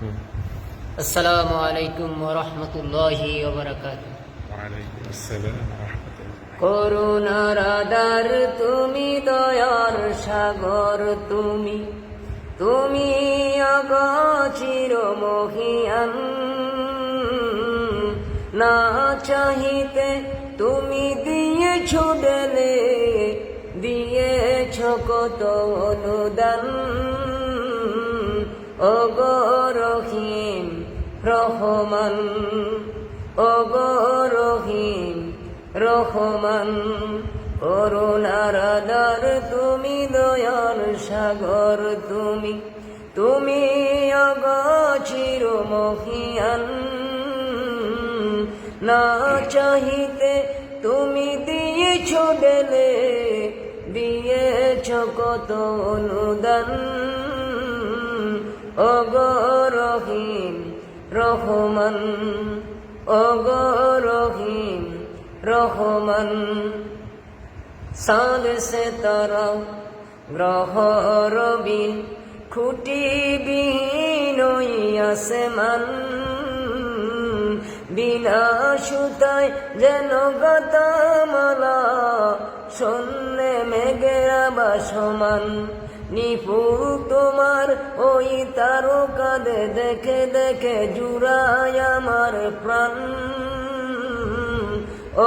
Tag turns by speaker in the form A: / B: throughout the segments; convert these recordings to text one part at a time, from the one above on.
A: আসসালামু আলাইকুম ওয়া রাহমাতুল্লাহি ওয়া বারাকাতুহু।
B: ওয়া আলাইকুম আসসালাম ওয়া রাহমাতুল্লাহ।
A: করুণার আধার তুমি, দয়ার সাগর তুমি, তুমি অগোচর মহিয়ান। না চাহিতে তুমি দিয়েছ ঢেলে, দিয়েছ কত অনুদান। ওগো রহিম রহমান, ওগো রহিম রহমান। করুণার আধার তুমি, দয়ার সাগর তুমি, তুমি অগোচর মহিয়ান। না চাহিতে তুমি দিয়েছ ঢেলে, দিয়েছ কত অনুদান। ওগো রহিম রহমান, ওগো রহিম রহমান। চাঁদ সিতারা গ্রহ রবি, খুঁটিবিহীন আসমান। বিনা সুতায় যেন গাতামালা, শূন্যে মেঘেরা ভাসমান। নিপুর তোমার ওই তারকাদে দেখে দেখে জুড়ায় আমার প্রাণ।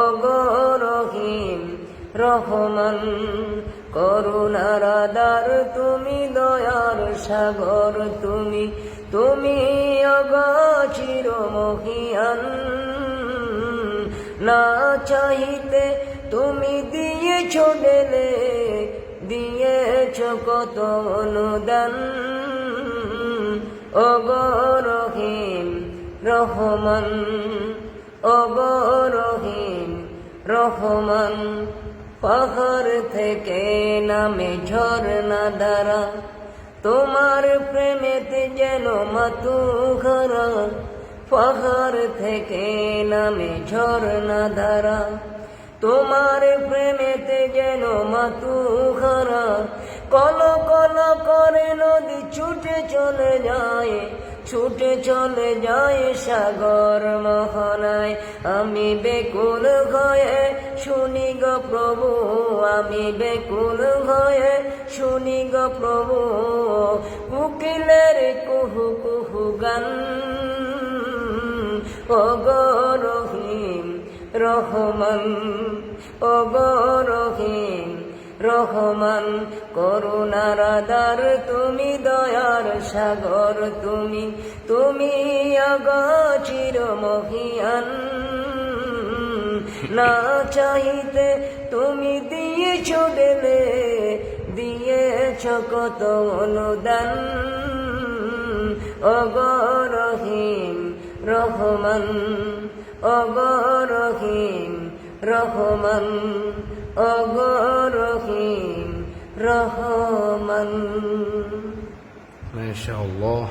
A: ওগো রহিম রহমান, করুণার আধার তুমি, দয়ার সাগর তুমি, তুমি অগোচর মহিয়ান। না চাহিতে তুমি দিয়েছ ঢেলে, দিয়েছ কত অনুদান। ওগো রহিম রহমান, ওগো রহিম রহমান। পাহাড় থেকে নামে ঝরনা ধারা, তোমার প্রেমেতে যেন মাতুঘরা। পাহাড় থেকে নামে ঝরনা ধারা, তোমার প্রেমেতে যেন মাতুঘরা। কল কল করে নদী ছুটে চলে যায়, ছুটে চলে যায় সাগর মোহনায়। আমি বেকুল হয়ে শুনি গো প্রভু, আমি বেকুল হয়ে শুনি গো প্রভু। কোকিলের কুহু কুহু গান। ওগো রহিম রহমান, ওগো রহিম রহমান। করুণার আধার তুমি, দয়ার সাগর তুমি, তুমি অগোচর মহিয়ান। না চাহিতে তুমি দিয়েছ ঢেলে, দিয়েছ কত অনুদান। ওগো রহিম রহমান, ওগো রহিম রহমান, ওগো রহিম রহমান।
B: মাশাআল্লাহ।